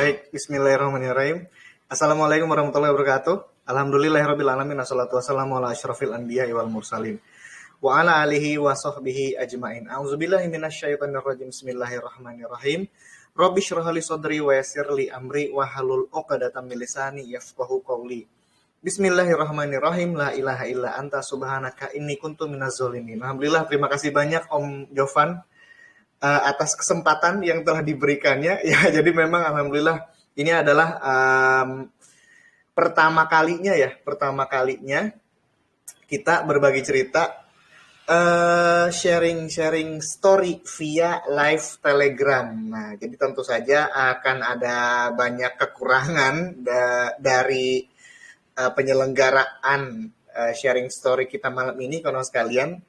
Baik, bismillahirrahmanirrahim. Assalamualaikum warahmatullahi wabarakatuh. Alhamdulillahirrabbilalamin. Assalatu wassalamu ala asyrafil anbiya wal mursalin. Wa ala alihi wa sahbihi ajma'in. A'udzubillahi minasyaitonirrajim. Bismillahirrahmanirrahim. Rabbi shrah li sadri wa yassir li amri wa halul 'uqdatam min lisani yafqahu qawli. Bismillahirrahmanirrahim. La ilaha illa anta subhanaka inni kuntu minaz zalimin. Alhamdulillah, terima kasih banyak Om Jovan atas kesempatan yang telah diberikannya. Ya, jadi memang alhamdulillah ini adalah pertama kalinya kita berbagi cerita, sharing story via live Telegram. Nah, jadi tentu saja akan ada banyak kekurangan dari penyelenggaraan sharing story kita malam ini, kawan sekalian.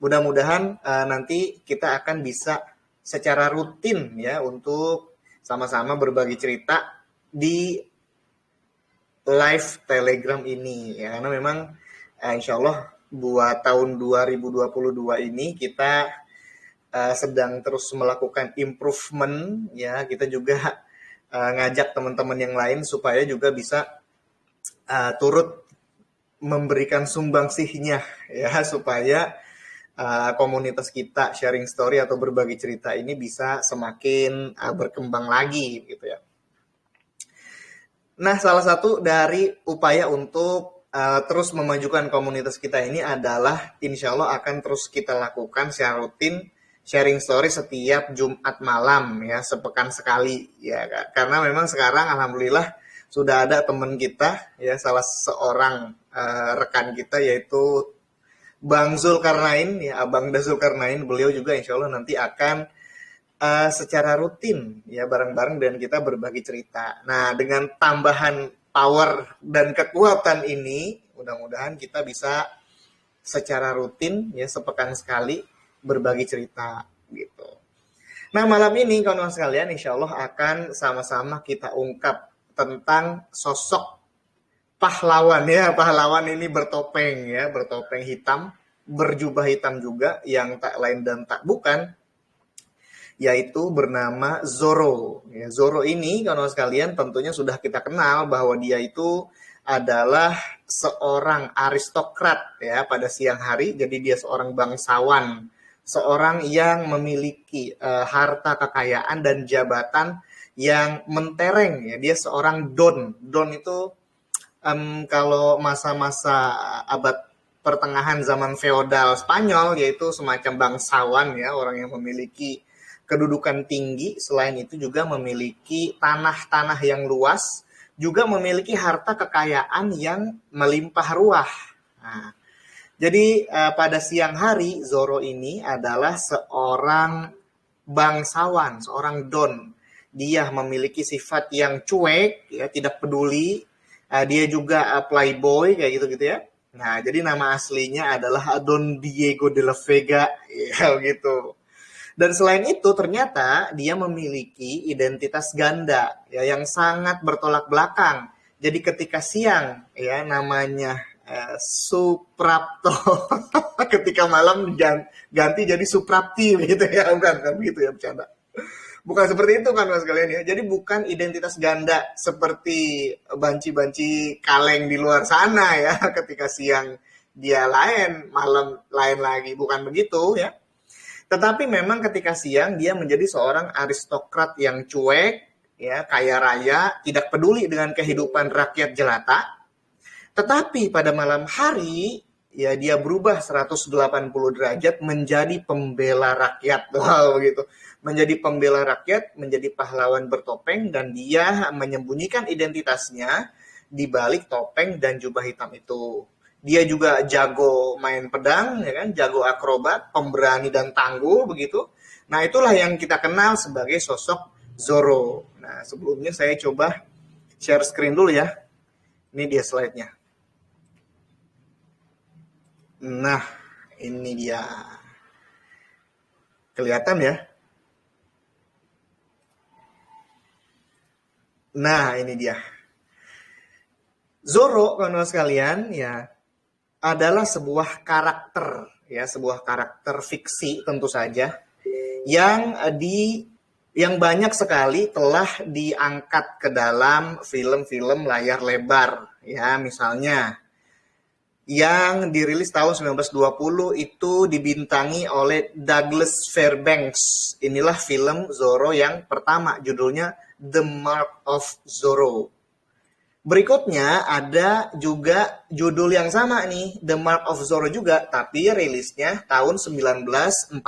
Mudah-mudahan nanti kita akan bisa secara rutin ya untuk sama-sama berbagi cerita di live Telegram ini ya, karena memang insya Allah buat tahun 2022 ini kita sedang terus melakukan improvement ya. Kita juga ngajak teman-teman yang lain supaya juga bisa turut memberikan sumbangsihnya ya, supaya komunitas kita sharing story atau berbagi cerita ini bisa semakin berkembang lagi gitu ya. Nah, salah satu dari upaya untuk terus memajukan komunitas kita ini adalah insya Allah akan terus kita lakukan secara rutin sharing story setiap Jumat malam ya, sepekan sekali ya. Karena memang sekarang alhamdulillah sudah ada teman kita ya, salah seorang rekan kita yaitu Bang Zulkarnain, ya Abang Zulkarnain, beliau juga insya Allah nanti akan secara rutin ya bareng-bareng dan kita berbagi cerita. Nah, dengan tambahan power dan kekuatan ini, mudah-mudahan kita bisa secara rutin ya sepekan sekali berbagi cerita gitu. Nah, malam ini kawan-kawan sekalian insya Allah akan sama-sama kita ungkap tentang sosok pahlawan ya. Pahlawan ini bertopeng hitam, berjubah hitam juga, yang tak lain dan tak bukan yaitu bernama Zorro ya. Zorro ini kawan sekalian tentunya sudah kita kenal bahwa dia itu adalah seorang aristokrat ya pada siang hari. Jadi dia seorang bangsawan, seorang yang memiliki harta kekayaan dan jabatan yang mentereng ya. Dia seorang don itu kalau masa-masa abad pertengahan zaman feodal Spanyol, yaitu semacam bangsawan ya, orang yang memiliki kedudukan tinggi, selain itu juga memiliki tanah-tanah yang luas, juga memiliki harta kekayaan yang melimpah ruah. Nah, jadi pada siang hari Zorro ini adalah seorang bangsawan, seorang don. Dia memiliki sifat yang cuek ya, tidak peduli. Dia juga playboy kayak gitu ya. Nah, jadi nama aslinya adalah Don Diego de la Vega ya gitu. Dan selain itu ternyata dia memiliki identitas ganda ya yang sangat bertolak belakang. Jadi ketika siang ya namanya Suprapto, ketika malam ganti jadi Suprapti gitu ya, bukan begitu ya, bercanda. Bukan seperti itu kan mas kalian ya. Jadi bukan identitas ganda seperti banci-banci kaleng di luar sana ya. Ketika siang dia lain, malam lain lagi. Bukan begitu ya. Tetapi memang ketika siang dia menjadi seorang aristokrat yang cuek, ya, kaya raya, tidak peduli dengan kehidupan rakyat jelata. Tetapi pada malam hari ya dia berubah 180 derajat menjadi pembela rakyat. Wow gitu. Menjadi pembela rakyat, menjadi pahlawan bertopeng, dan dia menyembunyikan identitasnya di balik topeng dan jubah hitam itu. Dia juga jago main pedang, ya kan, jago akrobat, pemberani dan tangguh begitu. Nah, itulah yang kita kenal sebagai sosok Zorro. Nah, sebelumnya saya coba share screen dulu ya. Ini dia slide-nya. Nah, ini dia. Kelihatan ya? Nah, ini dia. Zorro, kawan-kawan sekalian, ya, adalah sebuah karakter, ya, sebuah karakter fiksi tentu saja, yang yang banyak sekali telah diangkat ke dalam film-film layar lebar. Ya, misalnya yang dirilis tahun 1920 itu dibintangi oleh Douglas Fairbanks. Inilah film Zorro yang pertama, judulnya The Mark of Zorro. Berikutnya ada juga judul yang sama nih, The Mark of Zorro juga, tapi rilisnya tahun 1940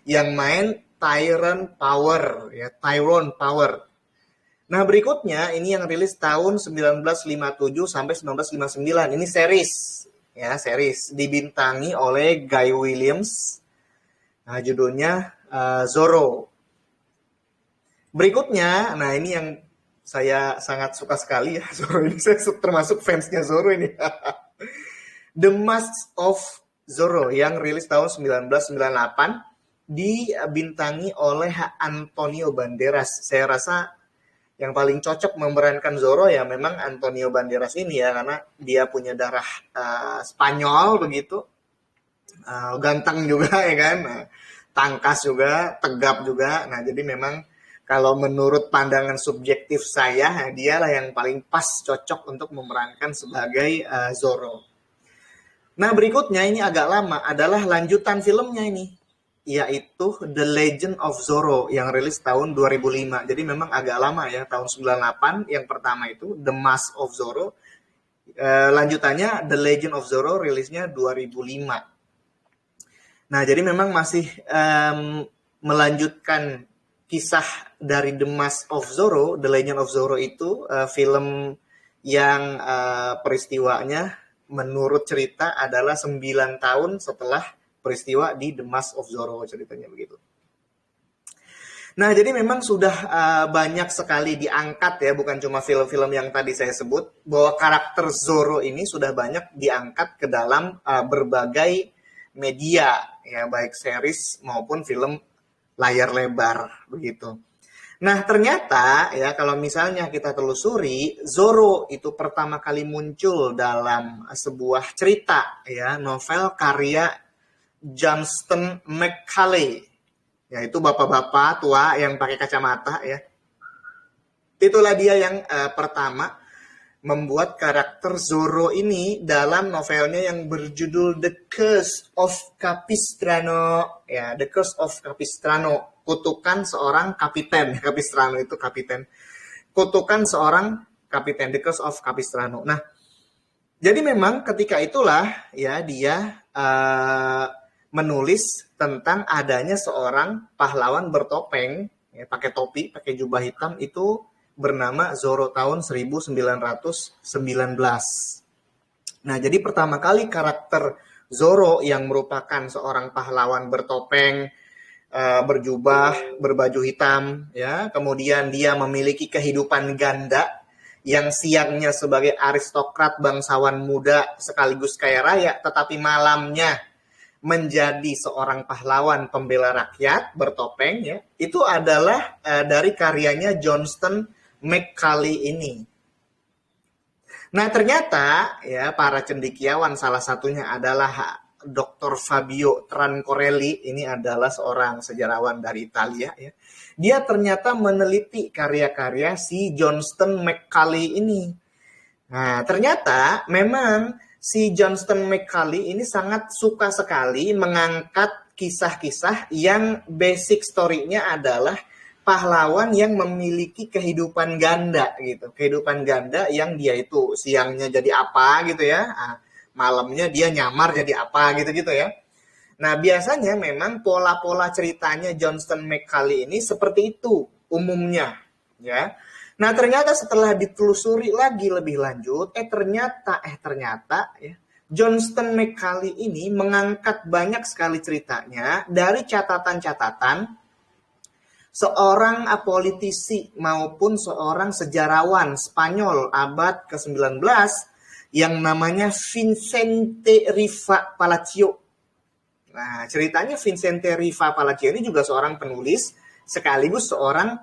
yang main Tyrone Power, ya, Tyrone Power. Nah, berikutnya ini yang rilis tahun 1957 sampai 1959. Ini series, ya, series dibintangi oleh Guy Williams. Nah, judulnya Zorro. Berikutnya, nah ini yang saya sangat suka sekali ya, Zorro ini. Saya termasuk fansnya Zorro ini. The Mask of Zorro yang rilis tahun 1998 dibintangi oleh Antonio Banderas. Saya rasa yang paling cocok memerankan Zorro ya memang Antonio Banderas ini ya, karena dia punya darah Spanyol begitu, ganteng juga ya kan, tangkas juga, tegap juga. Nah jadi memang kalau menurut pandangan subjektif saya, dialah yang paling pas cocok untuk memerankan sebagai Zorro. Nah berikutnya ini agak lama, adalah lanjutan filmnya ini, yaitu The Legend of Zorro yang rilis tahun 2005. Jadi memang agak lama ya, tahun 98 yang pertama itu The Mask of Zorro. Lanjutannya The Legend of Zorro rilisnya 2005. Nah, jadi memang masih melanjutkan kisah dari The Mask of Zorro. The Legend of Zorro itu film yang peristiwanya menurut cerita adalah 9 tahun setelah peristiwa di The Mask of Zorro, ceritanya begitu. Nah, jadi memang sudah banyak sekali diangkat ya, bukan cuma film-film yang tadi saya sebut, bahwa karakter Zorro ini sudah banyak diangkat ke dalam berbagai media, ya baik series maupun film layar lebar begitu. Nah, ternyata ya kalau misalnya kita telusuri, Zorro itu pertama kali muncul dalam sebuah cerita ya, novel karya Johnston McCulley, yaitu bapak-bapak tua yang pakai kacamata ya. Itulah dia yang pertama membuat karakter Zorro ini dalam novelnya yang berjudul The Curse of Capistrano. Ya, The Curse of Capistrano, kutukan seorang kapiten. Capistrano itu kapiten. Kutukan seorang kapiten, The Curse of Capistrano. Nah, jadi memang ketika itulah ya dia menulis tentang adanya seorang pahlawan bertopeng, ya, pakai topi, pakai jubah hitam, itu bernama Zorro tahun 1919. Nah, jadi pertama kali karakter Zorro yang merupakan seorang pahlawan bertopeng, berjubah, berbaju hitam, ya, kemudian dia memiliki kehidupan ganda, yang siangnya sebagai aristokrat bangsawan muda sekaligus kaya raya, tetapi malamnya menjadi seorang pahlawan pembela rakyat bertopeng ya, itu adalah dari karyanya Johnston McCulley ini. Nah, ternyata ya para cendekiawan, salah satunya adalah Dr. Fabio Trancorelli, ini adalah seorang sejarawan dari Italia ya. Dia ternyata meneliti karya-karya si Johnston McCulley ini. Nah, ternyata memang si Johnston McCulley ini sangat suka sekali mengangkat kisah-kisah yang basic story-nya adalah pahlawan yang memiliki kehidupan ganda gitu. Kehidupan ganda yang dia itu siangnya jadi apa gitu ya. Nah, malamnya dia nyamar jadi apa gitu-gitu ya. Nah, biasanya memang pola-pola ceritanya Johnston McCulley ini seperti itu umumnya ya. Nah, ternyata setelah ditelusuri lagi lebih lanjut, ternyata ya, Johnston McCulley ini mengangkat banyak sekali ceritanya dari catatan-catatan seorang politisi maupun seorang sejarawan Spanyol abad ke-19 yang namanya Vicente Riva Palacio. Nah, ceritanya Vicente Riva Palacio ini juga seorang penulis sekaligus seorang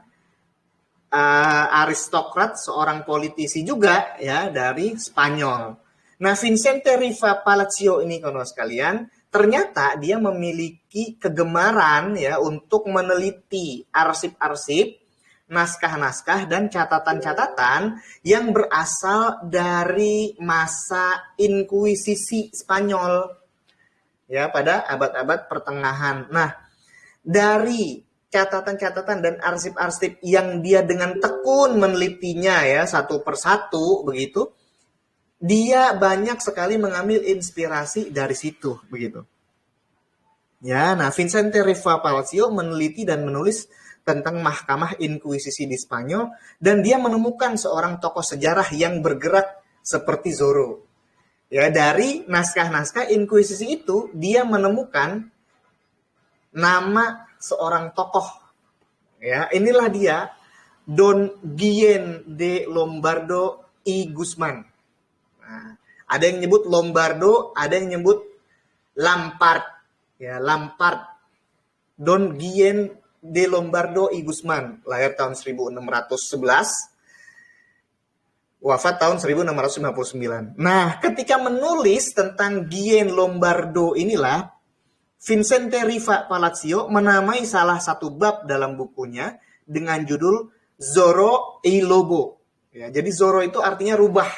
aristokrat, seorang politisi juga ya dari Spanyol. Nah, Vicente Riva Palacio ini kawan sekalian ternyata dia memiliki kegemaran ya untuk meneliti arsip-arsip, naskah-naskah dan catatan-catatan yang berasal dari masa Inkuisisi Spanyol ya pada abad-abad pertengahan. Nah, dari catatan-catatan dan arsip-arsip yang dia dengan tekun menelitinya ya satu persatu begitu, dia banyak sekali mengambil inspirasi dari situ begitu. Ya, nah Vicente Riva Palacio meneliti dan menulis tentang Mahkamah Inkuisisi di Spanyol dan dia menemukan seorang tokoh sejarah yang bergerak seperti Zorro. Ya, dari naskah-naskah Inkuisisi itu dia menemukan nama seorang tokoh. Ya, inilah dia Don Guillén de Lombardo y Guzmán. Nah, ada yang nyebut Lombardo, ada yang nyebut Lampard. Ya, Lampard. Don Guillén de Lombardo y Guzmán, lahir tahun 1611, wafat tahun 1659. Nah, ketika menulis tentang Guillén Lombardo inilah, Vicente Riva Palacio menamai salah satu bab dalam bukunya dengan judul Zorro y Lobo. Ya, jadi Zorro itu artinya rubah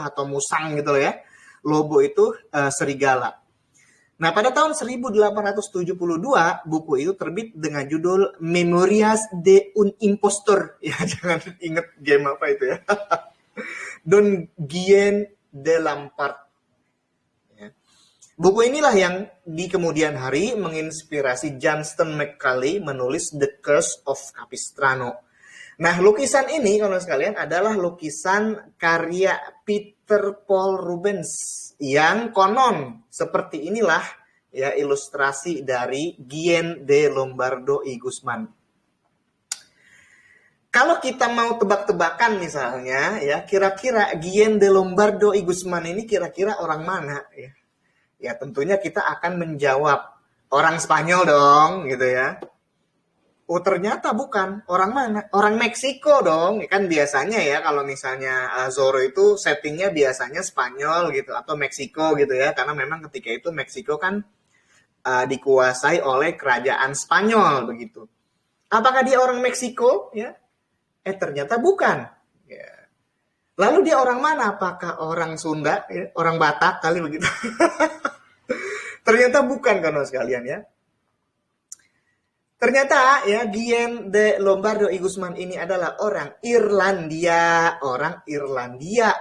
atau musang gitu loh ya. Lobo itu serigala. Nah, pada tahun 1872 buku itu terbit dengan judul Memorias de un Impostor. Ya, jangan inget game apa itu ya. Don Guillén de Lampard. Ya. Buku inilah yang di kemudian hari menginspirasi Johnston McCulley menulis The Curse of Capistrano. Nah, lukisan ini, kalau sekalian, adalah lukisan karya Peter Paul Rubens yang konon seperti inilah ya ilustrasi dari Guillén de Lombardo y Guzmán. Kalau kita mau tebak-tebakan misalnya, ya kira-kira Guillén de Lombardo y Guzmán ini kira-kira orang mana? Ya, ya tentunya kita akan menjawab orang Spanyol dong, gitu ya. Oh ternyata bukan, orang mana? Orang Meksiko dong, kan biasanya ya kalau misalnya Zorro itu settingnya biasanya Spanyol gitu atau Meksiko gitu ya, karena memang ketika itu Meksiko kan dikuasai oleh kerajaan Spanyol begitu. Apakah dia orang Meksiko? Ya, ternyata bukan. Ya. Lalu dia orang mana? Apakah orang Sunda? Ya? Orang Batak kali begitu? Ternyata bukan kawan sekalian ya. Ternyata ya Guillén de Lombardo y Guzmán ini adalah orang Irlandia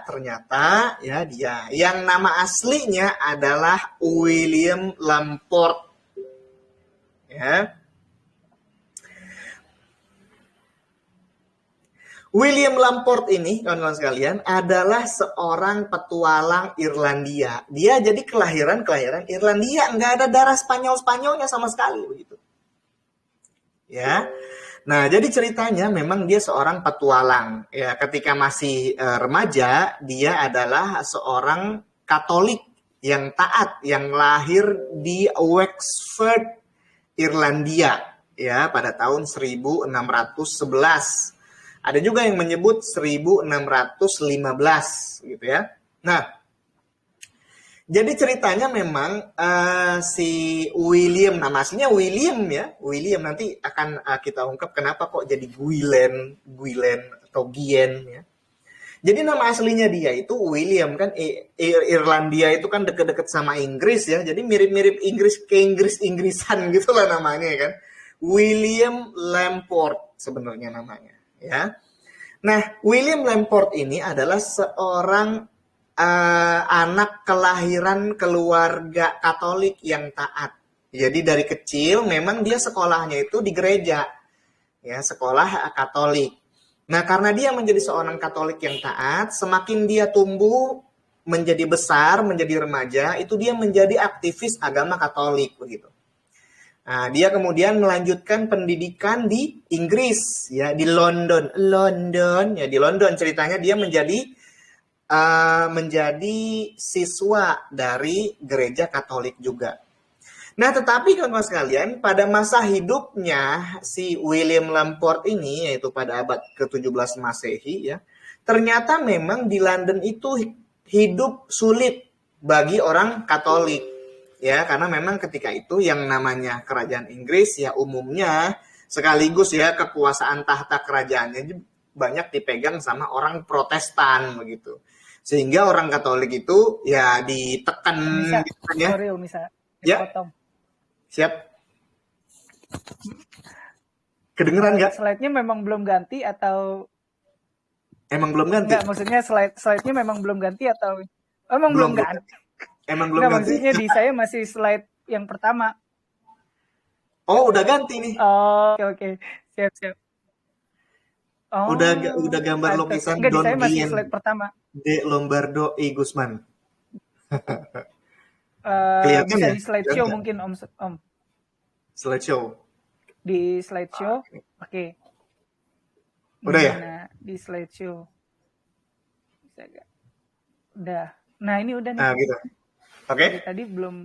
ternyata ya dia yang nama aslinya adalah William Lamport ya. William Lamport ini kawan-kawan sekalian adalah seorang petualang Irlandia. Dia jadi kelahiran Irlandia, nggak ada darah Spanyolnya sama sekali begitu. Ya, nah jadi ceritanya memang dia seorang petualang. Ya, ketika masih remaja dia adalah seorang Katolik yang taat yang lahir di Wexford, Irlandia, ya pada tahun 1611. Ada juga yang menyebut 1615, gitu ya. Nah. Jadi ceritanya memang si William, nama aslinya William ya, William nanti akan kita ungkap kenapa kok jadi Guillén atau Guillén ya. Jadi nama aslinya dia itu William kan, Irlandia itu kan deket-deket sama Inggris ya, jadi mirip-mirip Inggris ke Inggris-Inggrisan gitu lah namanya kan. William Lamport sebenarnya namanya ya. Nah, William Lamport ini adalah seorang anak kelahiran keluarga Katolik yang taat. Jadi dari kecil memang dia sekolahnya itu di gereja, ya sekolah Katolik. Nah karena dia menjadi seorang Katolik yang taat, semakin dia tumbuh menjadi besar, menjadi remaja, itu dia menjadi aktivis agama Katolik begitu. Nah, dia kemudian melanjutkan pendidikan di Inggris, ya di London ya di London ceritanya dia menjadi siswa dari gereja Katolik juga. Nah, tetapi kawan-kawan sekalian, pada masa hidupnya si William Lamport ini, yaitu pada abad ke-17 Masehi ya, ternyata memang di London itu hidup sulit bagi orang Katolik. ya, karena memang ketika itu yang namanya kerajaan Inggris ya umumnya sekaligus ya kekuasaan tahta kerajaannya banyak dipegang sama orang Protestan begitu. Sehingga orang Katolik itu ya ditekan Misa, gitu kan ya. sorry Misa, Ya, potong. siap. Kedengeran nggak? Slide-nya memang belum ganti atau Emang belum ganti? enggak? Maksudnya slide-nya memang belum ganti atau emang belum ganti? Emang belum Enggak, ganti? maksudnya di saya masih slide yang pertama. Oh, udah ganti nih. Oh, oke. Siap. Oh, Udah gambar lukisan enggak, di Don saya masih Gien slide pertama. de Lombardo e Guzman. Kelihatan Bisa ya? di slideshow mungkin Om. Slideshow. Di slideshow, oke. Udah ya? Nah, di slideshow. Bisa gak? Udah. Nah, ini udah nih. Nah, gitu. Oke. Tadi belum.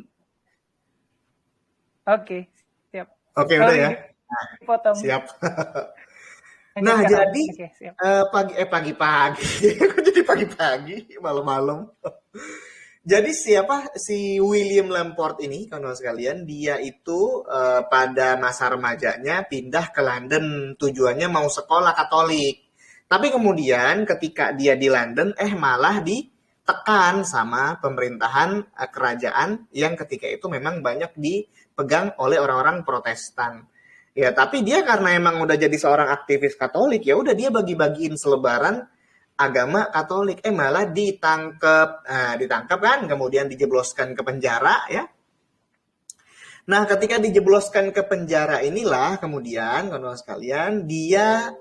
Oke, siap. Oke, udah ya. Potong. Siap. Nah, jadi pagi-pagi. Kok jadi pagi-pagi, malam-malam. Jadi si William Lamport ini, kawan-kawan sekalian, dia itu pada masa remajanya pindah ke London, tujuannya mau sekolah Katolik. Tapi kemudian ketika dia di London, malah ditekan sama pemerintahan kerajaan yang ketika itu memang banyak dipegang oleh orang-orang Protestan. Ya, tapi dia karena emang udah jadi seorang aktivis Katolik, ya udah dia bagi-bagiin selebaran agama Katolik, malah ditangkap kan, kemudian dijebloskan ke penjara ya. Nah, ketika dijebloskan ke penjara inilah kemudian kawan-kawan sekalian dia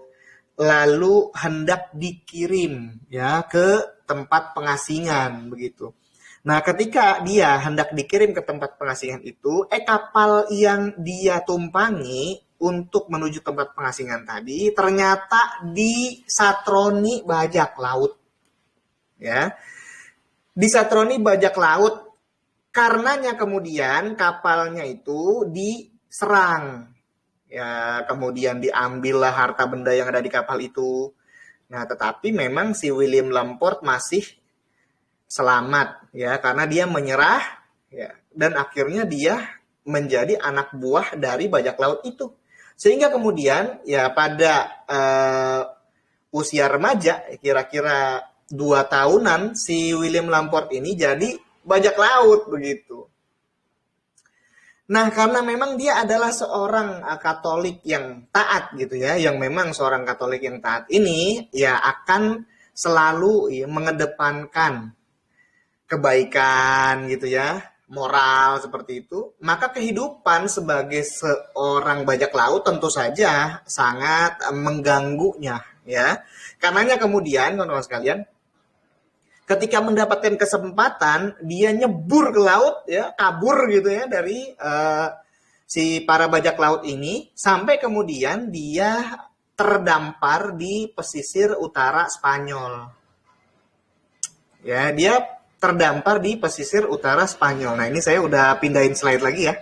lalu hendak dikirim ya ke tempat pengasingan begitu. Nah, ketika dia hendak dikirim ke tempat pengasingan itu, kapal yang dia tumpangi untuk menuju tempat pengasingan tadi ternyata disatroni bajak laut. Ya. Disatroni bajak laut karenanya kemudian kapalnya itu diserang. Ya, kemudian diambillah harta benda yang ada di kapal itu. Nah, tetapi memang si William Lamport masih selamat ya karena dia menyerah ya dan akhirnya dia menjadi anak buah dari bajak laut itu. Sehingga kemudian ya pada usia remaja kira-kira 2 tahunan si William Lamport ini jadi bajak laut begitu. Nah, karena memang dia adalah seorang Katolik yang taat gitu ya, yang memang seorang Katolik yang taat ini ya akan selalu ya, mengedepankan kebaikan gitu ya, moral seperti itu, maka kehidupan sebagai seorang bajak laut tentu saja sangat mengganggunya ya. Karenanya kemudian kawan-kawan sekalian, ketika mendapatkan kesempatan dia nyebur ke laut ya, kabur gitu ya dari si para bajak laut ini sampai kemudian dia terdampar di pesisir utara Spanyol. Ya, dia terdampar di pesisir utara Spanyol. Nah, ini saya udah pindahin slide lagi ya.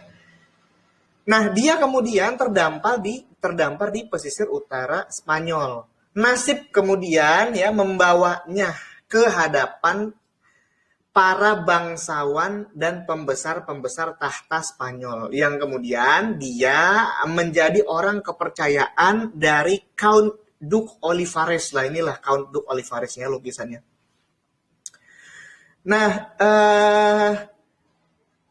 Nah, dia kemudian terdampar di pesisir utara Spanyol. Nasib kemudian ya membawanya ke hadapan para bangsawan dan pembesar-pembesar tahta Spanyol yang kemudian dia menjadi orang kepercayaan dari Count Duke Olivares. Lah inilah Count Duke Olivaresnya lukisannya. Nah,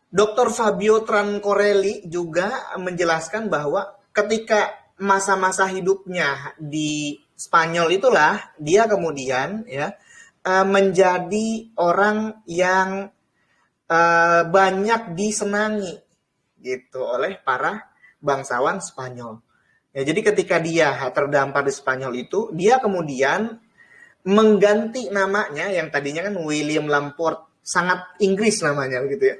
Dr. Fabio Trancorelli juga menjelaskan bahwa ketika masa-masa hidupnya di Spanyol itulah dia kemudian ya menjadi orang yang banyak disenangi gitu oleh para bangsawan Spanyol. Ya, jadi ketika dia terdampar di Spanyol itu, dia kemudian mengganti namanya yang tadinya kan William Lamport, sangat Inggris namanya gitu ya.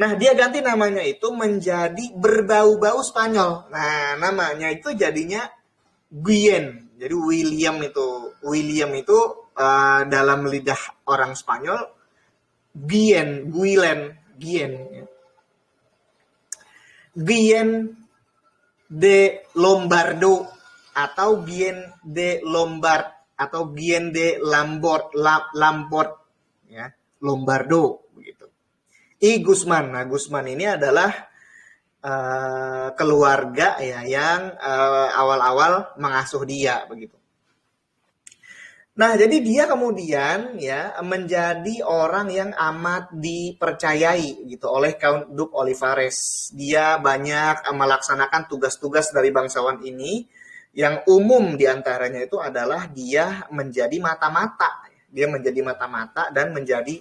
Nah, dia ganti namanya itu menjadi berbau-bau Spanyol. Nah, namanya itu jadinya Guillen. Jadi William itu dalam lidah orang Spanyol Guillen. Guillen de Lombardo atau Guillen de Lombard atau Guillen de Lamport ya, Lombardo begitu. I Gusman. Nah, Gusman ini adalah keluarga ya yang awal-awal mengasuh dia begitu. Nah, jadi dia kemudian ya menjadi orang yang amat dipercayai gitu oleh Count Duke Olivares. Dia banyak melaksanakan tugas-tugas dari bangsawan ini, yang umum diantaranya itu adalah dia menjadi mata-mata. Dia menjadi mata-mata dan menjadi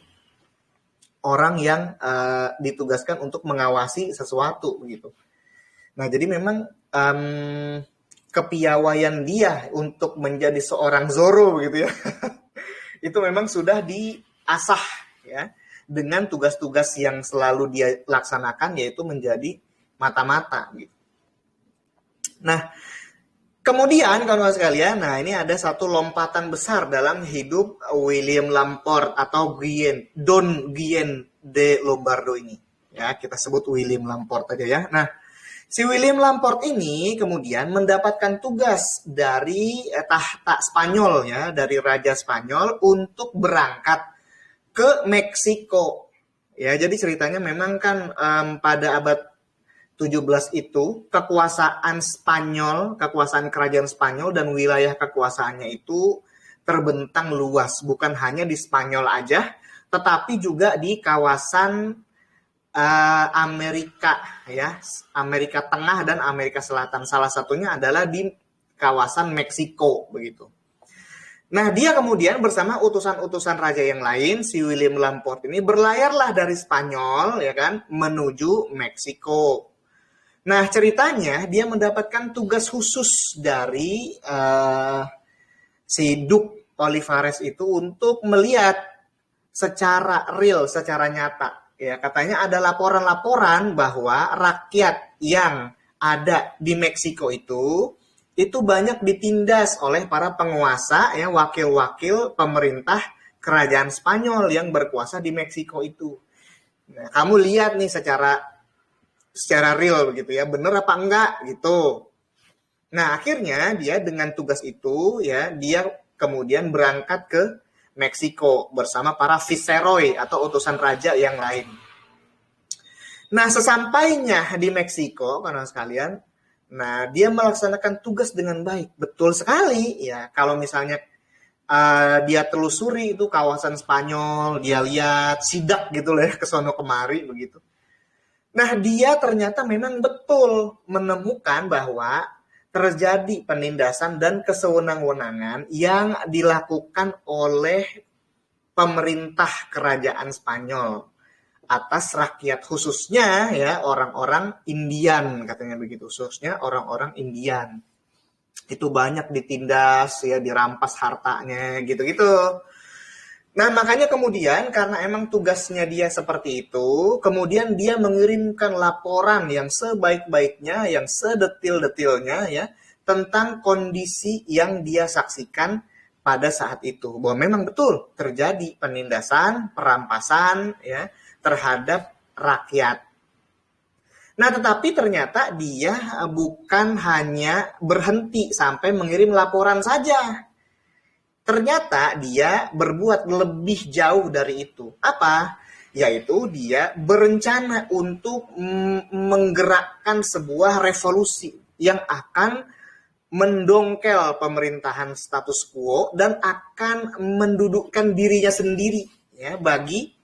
orang yang ditugaskan untuk mengawasi sesuatu gitu. Nah, jadi memang kepiawaian dia untuk menjadi seorang Zorro gitu ya, itu memang sudah diasah ya dengan tugas-tugas yang selalu dia laksanakan, yaitu menjadi mata-mata gitu. Nah, kemudian kawan-kawan sekalian, nah ini ada satu lompatan besar dalam hidup William Lamport atau Don Guyen de Lombardo ini. Ya, kita sebut William Lamport aja ya. Nah, si William Lamport ini kemudian mendapatkan tugas dari tahta Spanyol ya, dari Raja Spanyol untuk berangkat ke Meksiko. Ya, jadi ceritanya memang kan pada abad 17 itu kekuasaan Spanyol, kekuasaan kerajaan Spanyol dan wilayah kekuasaannya itu terbentang luas, bukan hanya di Spanyol aja, tetapi juga di kawasan Amerika ya, Amerika Tengah dan Amerika Selatan. Salah satunya adalah di kawasan Meksiko begitu. Nah, dia kemudian bersama utusan-utusan raja yang lain, si William Lamport ini berlayarlah dari Spanyol ya kan menuju Meksiko. Nah, ceritanya dia mendapatkan tugas khusus dari si Duke Olivares itu untuk melihat secara real, secara nyata. Ya, katanya ada laporan-laporan bahwa rakyat yang ada di Meksiko itu banyak ditindas oleh para penguasa ya, wakil-wakil pemerintah kerajaan Spanyol yang berkuasa di Meksiko itu. Nah, kamu lihat nih secara real begitu ya, bener apa enggak gitu. Nah, akhirnya dia dengan tugas itu ya, dia kemudian berangkat ke Meksiko bersama para viceroy atau utusan raja yang lain. Nah, sesampainya di Meksiko, kawan sekalian, nah dia melaksanakan tugas dengan baik. Betul sekali ya, kalau misalnya dia telusuri itu kawasan Spanyol, dia lihat sidak gitu lah ya, kesono kemari begitu. Nah, dia ternyata memang betul menemukan bahwa terjadi penindasan dan kesewenang-wenangan yang dilakukan oleh pemerintah kerajaan Spanyol atas rakyat, khususnya ya orang-orang Indian, katanya begitu, khususnya orang-orang Indian. Itu banyak ditindas ya, dirampas hartanya gitu-gitu. Nah, makanya kemudian karena emang tugasnya dia seperti itu, kemudian dia mengirimkan laporan yang sebaik-baiknya, yang sedetil-detilnya ya, tentang kondisi yang dia saksikan pada saat itu. Bahwa memang betul terjadi penindasan, perampasan ya terhadap rakyat. Nah, tetapi ternyata dia bukan hanya berhenti sampai mengirim laporan saja. Ternyata dia berbuat lebih jauh dari itu. Apa? Yaitu dia berencana untuk menggerakkan sebuah revolusi yang akan mendongkel pemerintahan status quo dan akan mendudukkan dirinya sendiri ya bagi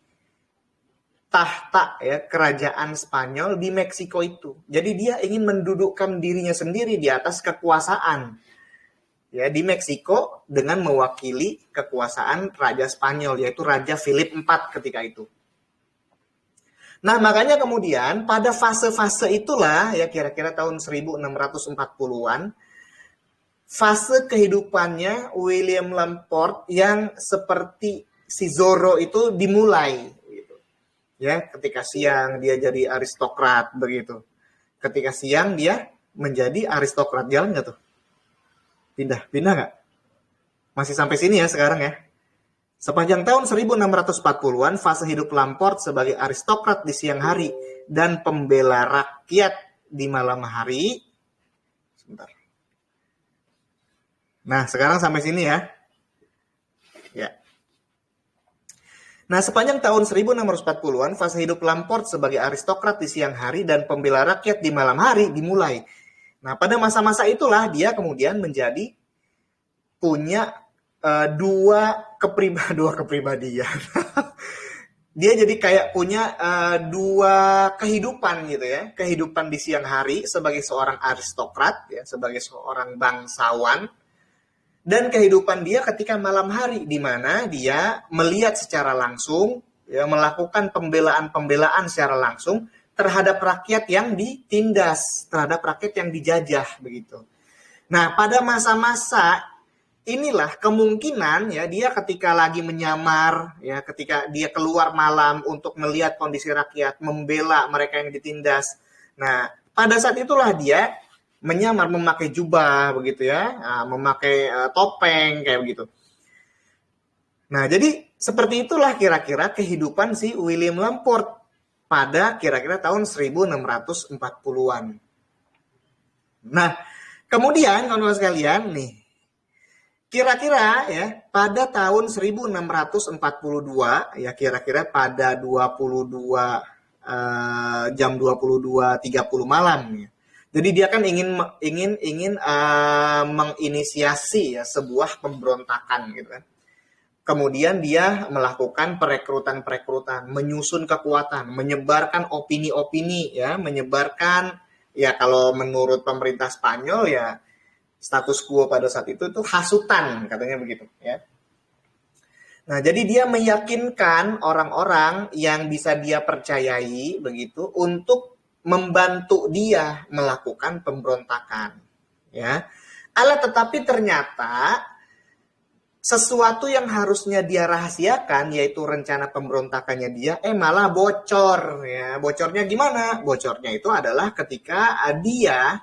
tahta ya kerajaan Spanyol di Meksiko itu. Jadi dia ingin mendudukkan dirinya sendiri di atas kekuasaan ya di Meksiko dengan mewakili kekuasaan Raja Spanyol, yaitu Raja Philip IV ketika itu. Nah, makanya kemudian pada fase-fase itulah ya kira-kira tahun 1640-an, fase kehidupannya William Lamport yang seperti si Zorro itu dimulai gitu. Ya, ketika siang dia jadi aristokrat begitu. Ketika siang dia menjadi aristokrat, jalan nggak tuh? Pindah nggak? Masih sampai sini ya sekarang ya. Sepanjang tahun 1640-an, fase hidup Lamport sebagai aristokrat di siang hari dan pembela rakyat di malam hari. Sebentar. Nah, sekarang sampai sini ya. Ya. Nah, sepanjang tahun 1640-an, fase hidup Lamport sebagai aristokrat di siang hari dan pembela rakyat di malam hari dimulai. Nah, pada masa-masa itulah dia kemudian menjadi punya dua kepribadian. Dia jadi kayak punya dua kehidupan gitu ya. Kehidupan di siang hari sebagai seorang aristokrat, ya, sebagai seorang bangsawan. Dan kehidupan dia ketika malam hari, di mana dia melihat secara langsung, ya, melakukan pembelaan-pembelaan secara langsung terhadap rakyat yang ditindas, terhadap rakyat yang dijajah, begitu. Nah, pada masa-masa inilah kemungkinan ya dia ketika lagi menyamar, ya ketika dia keluar malam untuk melihat kondisi rakyat, membela mereka yang ditindas. Nah, pada saat itulah dia menyamar memakai jubah begitu ya, memakai topeng kayak begitu. Nah, jadi seperti itulah kira-kira kehidupan si William Lamport pada kira-kira tahun 1640-an. Nah, kemudian kawan-kawan sekalian nih, kira-kira ya pada tahun 1642 ya kira-kira pada 22 jam 22.30 malam ya. Jadi dia kan ingin menginisiasi ya sebuah pemberontakan gitu kan. Kemudian dia melakukan perekrutan, menyusun kekuatan, menyebarkan opini-opini ya, menyebarkan ya kalau menurut pemerintah Spanyol ya status quo pada saat itu hasutan katanya begitu ya. Nah, jadi dia meyakinkan orang-orang yang bisa dia percayai begitu untuk membantu dia melakukan pemberontakan ya. Tetapi ternyata sesuatu yang harusnya dia rahasiakan yaitu rencana pemberontakannya dia malah bocor ya. Bocornya gimana? Bocornya itu adalah ketika dia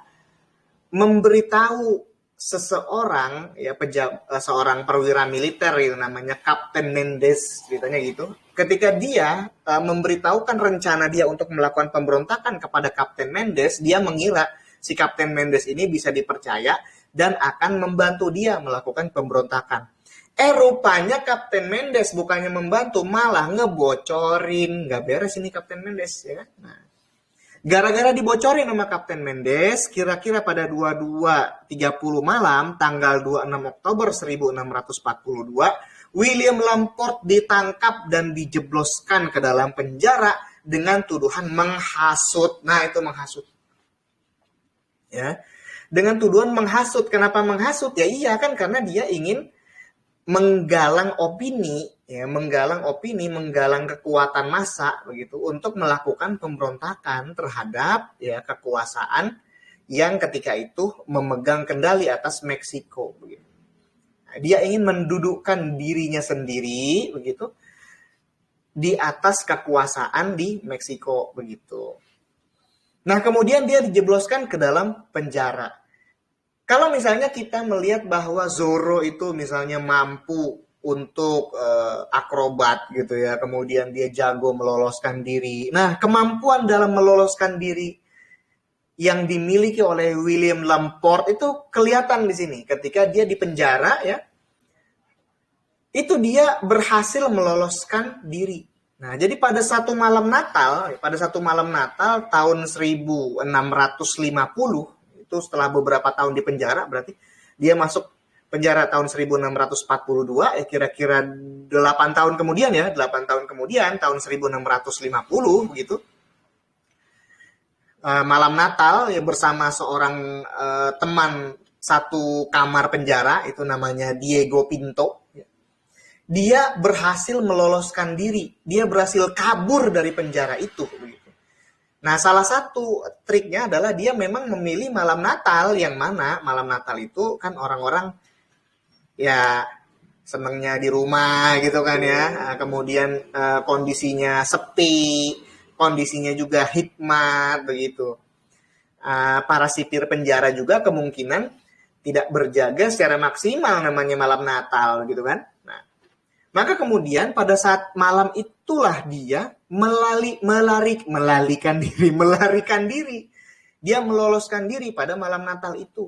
memberitahu seseorang ya seorang perwira militer itu namanya Kapten Mendes ceritanya gitu. Ketika dia memberitahukan rencana dia untuk melakukan pemberontakan kepada Kapten Mendes, dia mengira si Kapten Mendes ini bisa dipercaya dan akan membantu dia melakukan pemberontakan. Rupanya Kapten Mendes bukannya membantu malah ngebocorin, nggak beres ini Kapten Mendes ya. Nah, gara-gara dibocorin sama Kapten Mendes, kira-kira pada 22.30 malam, tanggal 26 Oktober 1642, William Lamport ditangkap dan dijebloskan ke dalam penjara dengan tuduhan menghasut. Nah, itu menghasut. Ya. Dengan tuduhan menghasut. Kenapa menghasut? Ya iya kan karena dia ingin menggalang opini, menggalang kekuatan massa begitu untuk melakukan pemberontakan terhadap ya kekuasaan yang ketika itu memegang kendali atas Meksiko begitu. Nah, dia ingin mendudukkan dirinya sendiri begitu di atas kekuasaan di Meksiko begitu. Nah, kemudian dia dijebloskan ke dalam penjara. Kalau misalnya kita melihat bahwa Zorro itu misalnya mampu untuk akrobat gitu ya, kemudian dia jago meloloskan diri. Nah, kemampuan dalam meloloskan diri yang dimiliki oleh William Lamport itu kelihatan di sini ketika dia di penjara ya. Itu dia berhasil meloloskan diri. Nah, jadi pada satu malam Natal tahun 1650 itu setelah beberapa tahun di penjara berarti dia masuk penjara tahun 1642 kira-kira 8 tahun kemudian tahun 1650 begitu. Malam Natal ya bersama seorang teman satu kamar penjara itu namanya Diego Pinto. Dia berhasil meloloskan diri, dia berhasil kabur dari penjara itu begitu. Nah, salah satu triknya adalah dia memang memilih malam Natal, yang mana malam Natal itu kan orang-orang ya senengnya di rumah gitu kan ya. Nah, kemudian kondisinya sepi, kondisinya juga hikmat begitu. Para sipir penjara juga kemungkinan tidak berjaga secara maksimal namanya malam Natal gitu kan. Nah, maka kemudian pada saat malam itulah dia melarikan diri. Dia meloloskan diri pada malam Natal itu.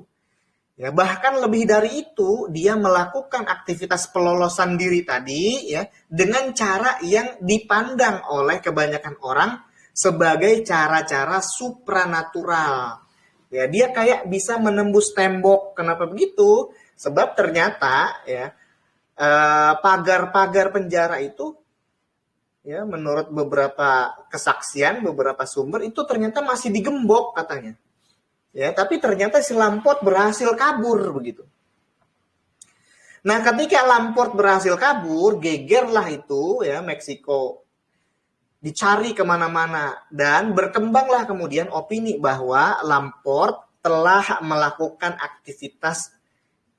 Ya, bahkan lebih dari itu, dia melakukan aktivitas pelolosan diri tadi ya dengan cara yang dipandang oleh kebanyakan orang sebagai cara-cara supranatural. Ya, dia kayak bisa menembus tembok. Kenapa begitu? Sebab ternyata ya pagar-pagar penjara itu ya menurut beberapa kesaksian, beberapa sumber itu ternyata masih digembok katanya. Ya, tapi ternyata si Lamport berhasil kabur begitu. Nah, ketika Lamport berhasil kabur, gegerlah itu ya Meksiko, dicari kemana-mana dan berkembanglah kemudian opini bahwa Lamport telah melakukan aktivitas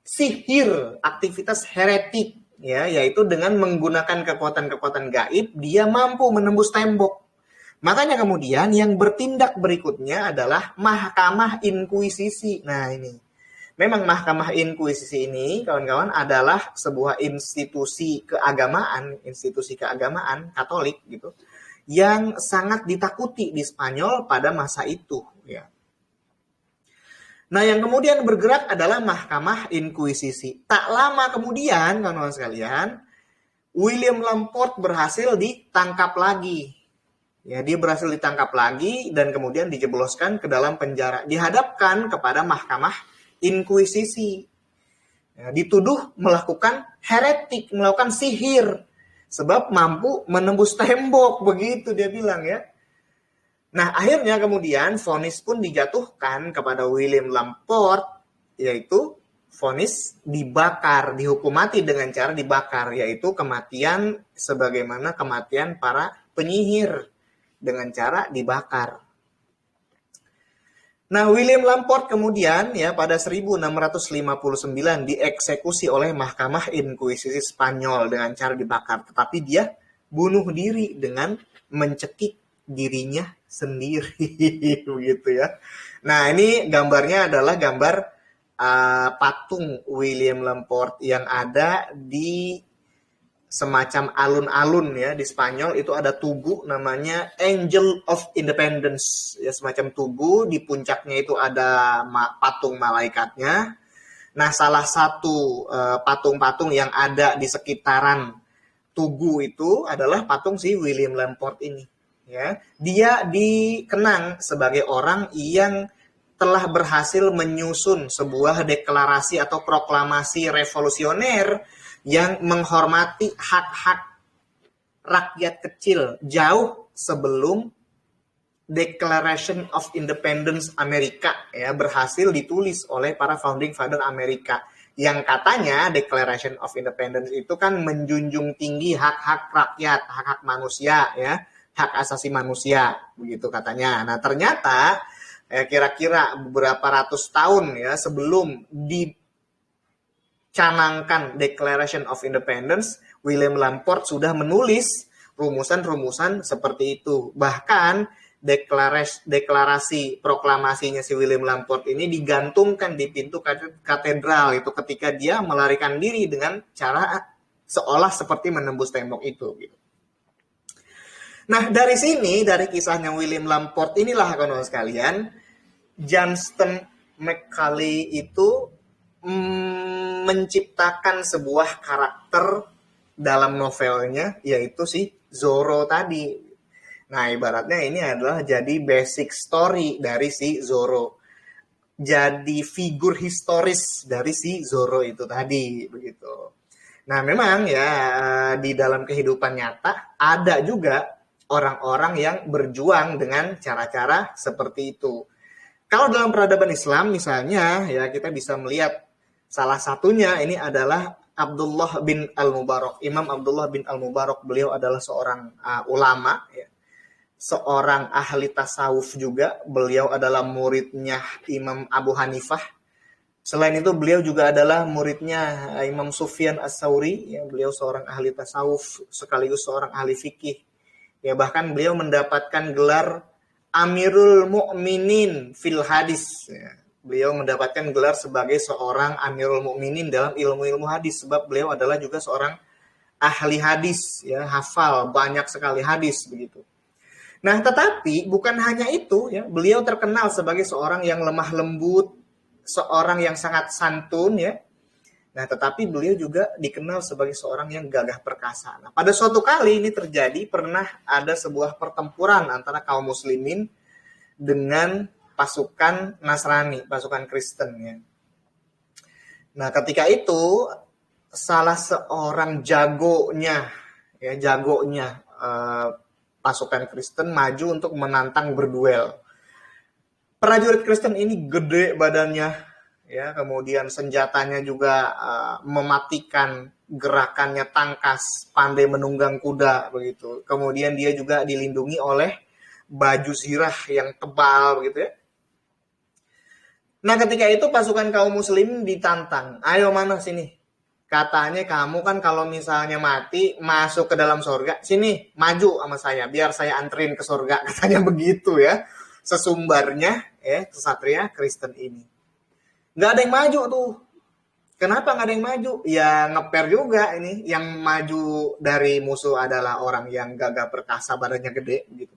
sihir, aktivitas heretik, ya, yaitu dengan menggunakan kekuatan-kekuatan gaib dia mampu menembus tembok. Makanya kemudian yang bertindak berikutnya adalah Mahkamah Inkuisisi. Nah ini, memang Mahkamah Inkuisisi ini kawan-kawan adalah sebuah institusi keagamaan Katolik gitu, yang sangat ditakuti di Spanyol pada masa itu. Ya. Nah yang kemudian bergerak adalah Mahkamah Inkuisisi. Tak lama kemudian kawan-kawan sekalian, William Lamport berhasil ditangkap lagi. Ya, dia berhasil ditangkap lagi dan kemudian dijebloskan ke dalam penjara. Dihadapkan kepada Mahkamah Inkuisisi. Ya, dituduh melakukan heretik, melakukan sihir. Sebab mampu menembus tembok, begitu dia bilang ya. Nah, akhirnya kemudian vonis pun dijatuhkan kepada William Lamport, yaitu vonis dibakar, dihukum mati dengan cara dibakar, yaitu kematian sebagaimana kematian para penyihir dengan cara dibakar. Nah, William Lamport kemudian ya pada 1659 dieksekusi oleh Mahkamah Inkuisisi Spanyol dengan cara dibakar, tetapi dia bunuh diri dengan mencekik dirinya sendiri begitu ya. Nah, ini gambarnya adalah gambar patung William Lamport yang ada di semacam alun-alun ya di Spanyol. Itu ada tugu namanya Angel of Independence ya, semacam tugu, di puncaknya itu ada patung malaikatnya. Nah, salah satu patung-patung yang ada di sekitaran tugu itu adalah patung si William Lamport ini ya. Dia dikenang sebagai orang yang telah berhasil menyusun sebuah deklarasi atau proklamasi revolusioner yang menghormati hak-hak rakyat kecil jauh sebelum Declaration of Independence Amerika ya berhasil ditulis oleh para founding father Amerika, yang katanya Declaration of Independence itu kan menjunjung tinggi hak-hak rakyat, hak-hak manusia ya, hak asasi manusia begitu katanya. Nah, ternyata kira-kira beberapa ratus tahun ya sebelum canangkan Declaration of Independence, William Lamport sudah menulis rumusan-rumusan seperti itu. Bahkan deklarasi proklamasinya si William Lamport ini digantungkan di pintu katedral itu ketika dia melarikan diri dengan cara seolah seperti menembus tembok itu. Nah, dari sini, dari kisahnya William Lamport inilah kawan-kawan sekalian, Johnston McCulley itu menciptakan sebuah karakter dalam novelnya, yaitu si Zorro tadi. Nah, ibaratnya ini adalah jadi basic story dari si Zorro. Jadi figur historis dari si Zorro itu tadi, begitu. Nah, memang ya di dalam kehidupan nyata ada juga orang-orang yang berjuang dengan cara-cara seperti itu. Kalau dalam peradaban Islam misalnya, ya kita bisa melihat salah satunya ini adalah Abdullah bin Al-Mubarak. Imam Abdullah bin Al-Mubarak, beliau adalah seorang ulama, ya. Seorang ahli tasawuf juga. Beliau adalah muridnya Imam Abu Hanifah. Selain itu beliau juga adalah muridnya Imam Sufyan As-Tsauri. Ya, beliau seorang ahli tasawuf sekaligus seorang ahli fikih. Ya, bahkan beliau mendapatkan gelar Amirul Mukminin fil Hadis. Ya. Beliau mendapatkan gelar sebagai seorang Amirul Mukminin dalam ilmu-ilmu hadis, sebab beliau adalah juga seorang ahli hadis, ya, hafal banyak sekali hadis begitu. Nah, tetapi bukan hanya itu, ya, beliau terkenal sebagai seorang yang lemah lembut, seorang yang sangat santun ya. Nah, tetapi beliau juga dikenal sebagai seorang yang gagah perkasa. Nah, pada suatu kali ini terjadi, pernah ada sebuah pertempuran antara kaum muslimin dengan pasukan Nasrani, pasukan Kristen ya. Nah, ketika itu salah seorang jagonya pasukan Kristen maju untuk menantang berduel. Prajurit Kristen ini gede badannya, ya, kemudian senjatanya juga mematikan, gerakannya tangkas, pandai menunggang kuda begitu. Kemudian dia juga dilindungi oleh baju zirah yang tebal begitu ya. Nah, ketika itu pasukan kaum muslim ditantang. Ayo mana sini? Katanya kamu kan kalau misalnya mati masuk ke dalam surga, sini maju sama saya biar saya anterin ke surga. Katanya begitu ya. Sesumbarnya ya kesatria Kristen ini. Nggak ada yang maju tuh. Kenapa nggak ada yang maju? Ya ngeper juga ini. Yang maju dari musuh adalah orang yang gagah perkasa, badannya gede gitu.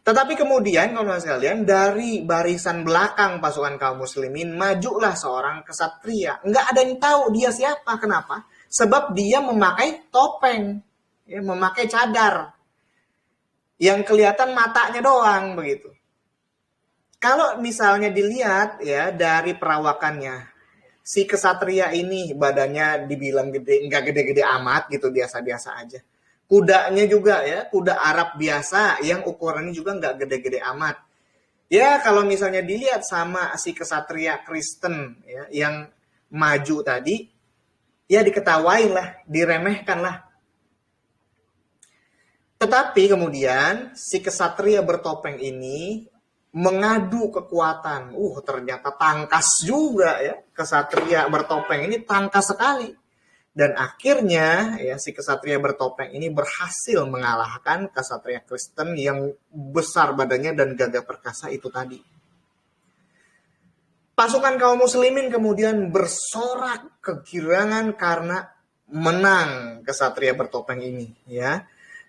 Tetapi kemudian, kalau sekalian, dari barisan belakang pasukan kaum muslimin, majulah seorang kesatria. Nggak ada yang tahu dia siapa. Kenapa? Sebab dia memakai topeng, ya, memakai cadar. Yang kelihatan matanya doang, begitu. Kalau misalnya dilihat ya dari perawakannya, si kesatria ini badannya dibilang gede, nggak gede-gede amat gitu, biasa-biasa aja. Kudanya juga ya, kuda Arab biasa yang ukurannya juga nggak gede-gede amat. Ya kalau misalnya dilihat sama si kesatria Kristen ya, yang maju tadi, ya diketawain lah, diremehkan lah. Tetapi kemudian si kesatria bertopeng ini mengadu kekuatan. Ternyata tangkas juga ya, kesatria bertopeng ini tangkas sekali. Dan akhirnya ya si kesatria bertopeng ini berhasil mengalahkan kesatria Kristen yang besar badannya dan gagah perkasa itu tadi. Pasukan kaum muslimin kemudian bersorak kegirangan karena menang kesatria bertopeng ini ya.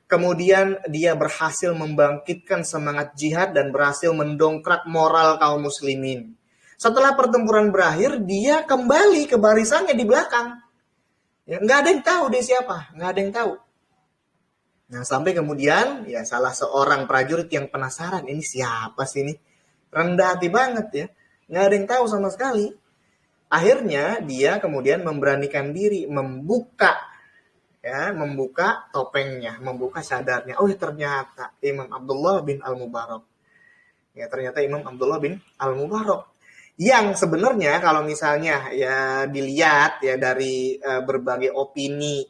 Kemudian dia berhasil membangkitkan semangat jihad dan berhasil mendongkrak moral kaum muslimin. Setelah pertempuran berakhir, dia kembali ke barisannya di belakang. Ya, nggak ada yang tahu dia siapa, nggak ada yang tahu. Nah, sampai kemudian ya salah seorang prajurit yang penasaran, ini siapa sih ini? Rendah hati banget ya, nggak ada yang tahu sama sekali. Akhirnya dia kemudian memberanikan diri membuka topengnya, membuka sadarnya. Ternyata Imam Abdullah bin Al-Mubarak. Ya, ternyata Imam Abdullah bin Al-Mubarak. Yang sebenarnya kalau misalnya ya dilihat ya dari berbagai opini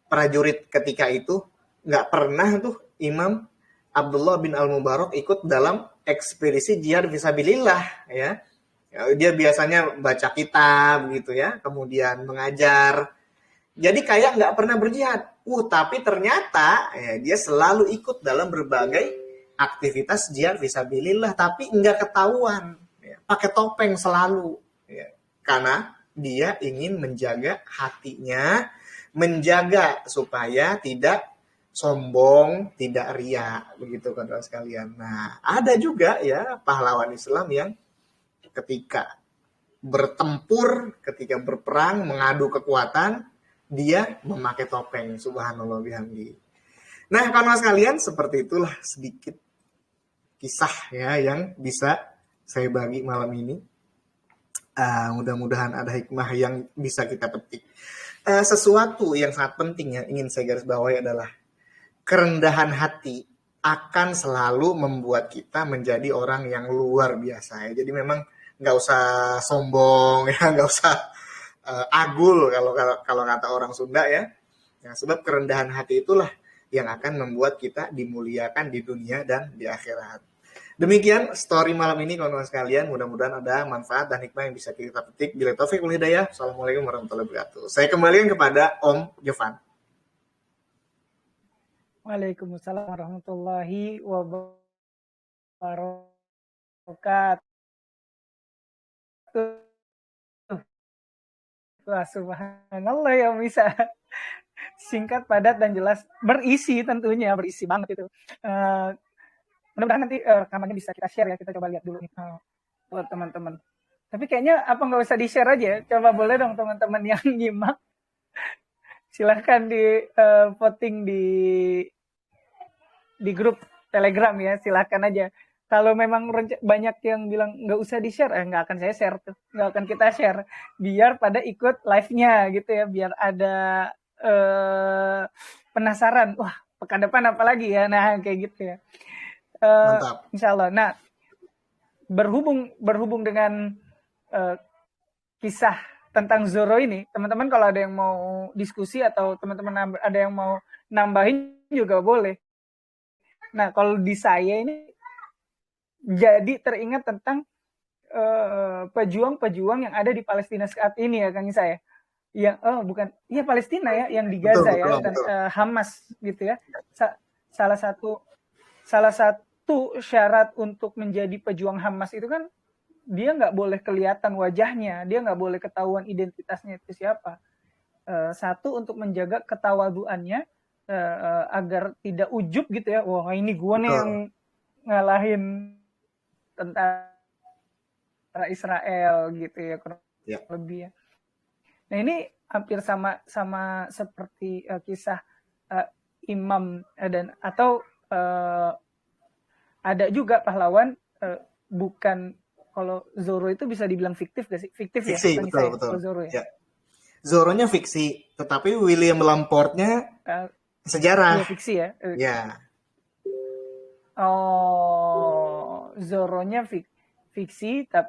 prajurit ketika itu, nggak pernah tuh Imam Abdullah bin Al-Mubarak ikut dalam ekspedisi jihad fisabilillah ya. Dia biasanya baca kitab gitu ya, kemudian mengajar. Jadi kayak nggak pernah berjihad. Tapi ternyata ya, dia selalu ikut dalam berbagai aktivitas jihad fisabilillah, tapi nggak ketahuan. Pakai topeng selalu ya. Karena dia ingin menjaga hatinya, menjaga supaya tidak sombong, tidak ria, begitu kan sekalian. Nah, ada juga ya pahlawan Islam yang ketika bertempur, ketika berperang, mengadu kekuatan, dia memakai topeng. Subhanallah bihamdi. Nah, kawan sekalian, seperti itulah sedikit kisah ya yang bisa saya bagi malam ini. Mudah-mudahan ada hikmah yang bisa kita petik. Sesuatu yang sangat penting yang ingin saya garis bawahi adalah kerendahan hati akan selalu membuat kita menjadi orang yang luar biasa ya. Jadi memang nggak usah sombong ya, nggak usah agul kalau kata orang Sunda ya. Sebab kerendahan hati itulah yang akan membuat kita dimuliakan di dunia dan di akhirat. Demikian story malam ini kawan-kawan sekalian. Mudah-mudahan ada manfaat dan hikmah yang bisa kita petik. Bila taufik wal hidayah. Assalamualaikum warahmatullahi wabarakatuh. Saya kembalikan kepada Om Jovan. Waalaikumsalam warahmatullahi wabarakatuh. Wah, subhanallah ya bisa singkat, padat, dan jelas. Berisi tentunya, berisi banget itu. Mudah-mudahan nanti rekamannya bisa kita share ya. Kita coba lihat dulu nih buat teman-teman. Tapi kayaknya apa nggak usah di-share aja. Coba boleh dong teman-teman yang nyimak. Silahkan di voting di grup Telegram ya. Silahkan aja. Kalau memang banyak yang bilang nggak usah di-share, nggak akan saya share tuh. Nggak akan kita share. Biar pada ikut live-nya gitu ya. Biar ada penasaran. Wah, pekan depan apa lagi ya? Nah, kayak gitu ya. Mantap. Insya Allah. Nah, berhubung dengan kisah tentang Zoro ini, teman-teman kalau ada yang mau diskusi atau teman-teman ada yang mau nambahin juga boleh. Nah, kalau di saya ini jadi teringat tentang pejuang-pejuang yang ada di Palestina saat ini ya, Kang saya. Yang bukan, iya Palestina ya, yang di Gaza Betul, ya, betul, dan betul. Hamas gitu ya. Salah satu syarat untuk menjadi pejuang Hamas itu kan dia nggak boleh kelihatan wajahnya, dia nggak boleh ketahuan identitasnya itu siapa. Satu, untuk menjaga ketawaduannya agar tidak ujub gitu ya. Wah, ini gue nih yang Betul. ngalahin tentara Israel gitu ya, kurang Ya. lebih ya. Nah, ini hampir sama seperti kisah Imam dan atau ada juga pahlawan bukan, kalau Zoro itu bisa dibilang fiktif gak sih? Fiktif ya, Fiksi, Kang betul, saya betul. kalau Zoro ya. Ya. Zoronya fiksi, tetapi William Lamport-nya sejarah. Iya fiksi ya. Ya. Oh, Zoronya fiksi tapi